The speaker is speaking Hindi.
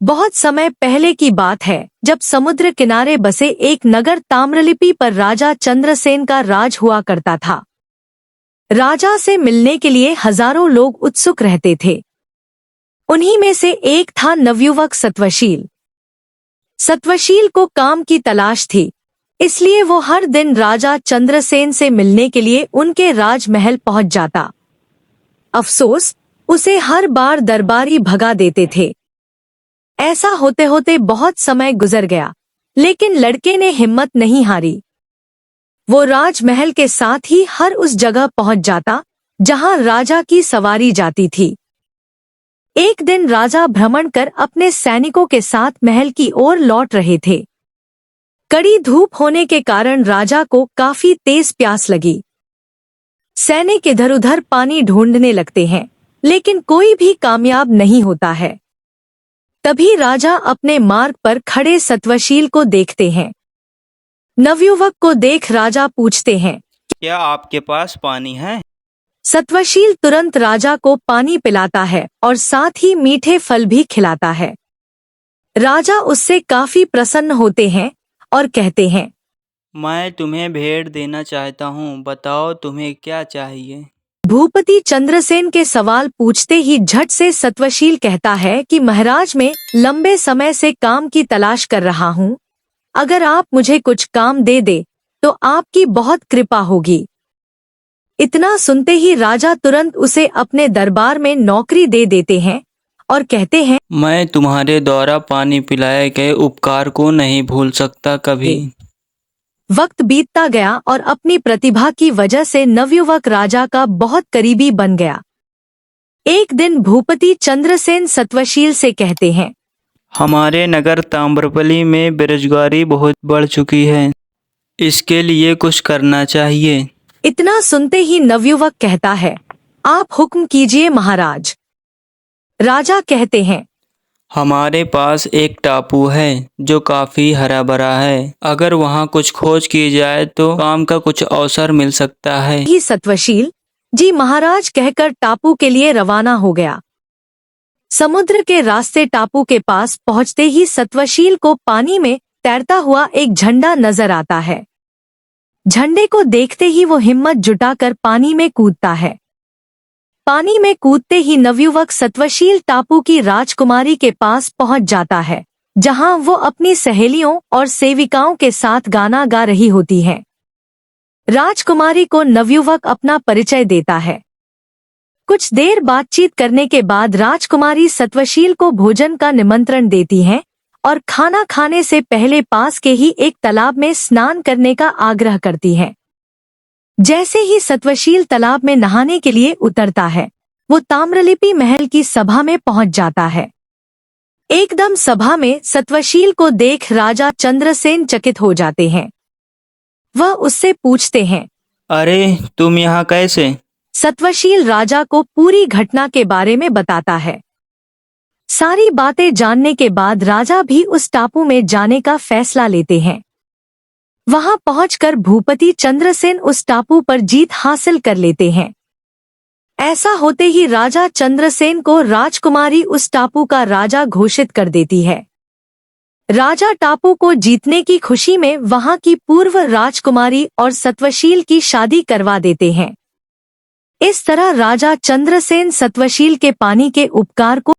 बहुत समय पहले की बात है, जब समुद्र किनारे बसे एक नगर ताम्रलिप्ति पर राजा चंद्रसेन का राज हुआ करता था। राजा से मिलने के लिए हजारों लोग उत्सुक रहते थे। उन्हीं में से एक था नवयुवक सत्वशील। सत्वशील को काम की तलाश थी, इसलिए वो हर दिन राजा चंद्रसेन से मिलने के लिए उनके राजमहल पहुंच जाता। अफसोस, उसे हर बार दरबारी भगा देते थे। ऐसा होते होते बहुत समय गुजर गया, लेकिन लड़के ने हिम्मत नहीं हारी। वो राजमहल के साथ ही हर उस जगह पहुंच जाता जहां राजा की सवारी जाती थी। एक दिन राजा भ्रमण कर अपने सैनिकों के साथ महल की ओर लौट रहे थे। कड़ी धूप होने के कारण राजा को काफी तेज प्यास लगी। सैनिक इधर उधर पानी ढूंढने लगते हैं, लेकिन कोई भी कामयाब नहीं होता है। तभी राजा अपने मार्ग पर खड़े सत्वशील को देखते हैं। नवयुवक को देख राजा पूछते हैं, क्या आपके पास पानी है? सत्वशील तुरंत राजा को पानी पिलाता है और साथ ही मीठे फल भी खिलाता है। राजा उससे काफी प्रसन्न होते हैं और कहते हैं, मैं तुम्हें भेंट देना चाहता हूँ, बताओ तुम्हें क्या चाहिए? भूपति चंद्रसेन के सवाल पूछते ही झट से सत्वशील कहता है कि महाराज, मैं लंबे समय से काम की तलाश कर रहा हूँ। अगर आप मुझे कुछ काम दे दे तो आपकी बहुत कृपा होगी। इतना सुनते ही राजा तुरंत उसे अपने दरबार में नौकरी दे देते हैं और कहते हैं, मैं तुम्हारे द्वारा पानी पिलाए गए उपकार को नहीं भूल सकता कभी। वक्त बीतता गया और अपनी प्रतिभा की वजह से नवयुवक राजा का बहुत करीबी बन गया। एक दिन भूपति चंद्रसेन सत्वशील से कहते हैं, हमारे नगर ताम्रपली में बेरोजगारी बहुत बढ़ चुकी है, इसके लिए कुछ करना चाहिए। इतना सुनते ही नवयुवक कहता है, आप हुक्म कीजिए महाराज। राजा कहते हैं, हमारे पास एक टापू है जो काफी हरा भरा है। अगर वहाँ कुछ खोज की जाए तो काम का कुछ अवसर मिल सकता है। ही सत्वशील जी महाराज कहकर टापू के लिए रवाना हो गया। समुद्र के रास्ते टापू के पास पहुंचते ही सत्वशील को पानी में तैरता हुआ एक झंडा नजर आता है। झंडे को देखते ही वो हिम्मत जुटाकर पानी में कूदता है। पानी में कूदते ही नवयुवक सत्वशील टापू की राजकुमारी के पास पहुंच जाता है, जहां वो अपनी सहेलियों और सेविकाओं के साथ गाना गा रही होती है। राजकुमारी को नवयुवक अपना परिचय देता है। कुछ देर बातचीत करने के बाद राजकुमारी सत्वशील को भोजन का निमंत्रण देती हैं और खाना खाने से पहले पास के ही एक तालाब में स्नान करने का आग्रह करती है। जैसे ही सत्वशील तालाब में नहाने के लिए उतरता है, वो ताम्रलिप्ति महल की सभा में पहुंच जाता है। एकदम सभा में सत्वशील को देख राजा चंद्रसेन चकित हो जाते हैं। वह उससे पूछते हैं, अरे तुम यहाँ कैसे? सत्वशील राजा को पूरी घटना के बारे में बताता है। सारी बातें जानने के बाद राजा भी उस टापू में जाने का फैसला लेते हैं। वहां पहुंचकर भूपति चंद्रसेन उस टापू पर जीत हासिल कर लेते हैं। ऐसा होते ही राजा चंद्रसेन को राजकुमारी उस टापू का राजा घोषित कर देती है। राजा टापू को जीतने की खुशी में वहां की पूर्व राजकुमारी और सत्वशील की शादी करवा देते हैं। इस तरह राजा चंद्रसेन सत्वशील के पानी के उपकार को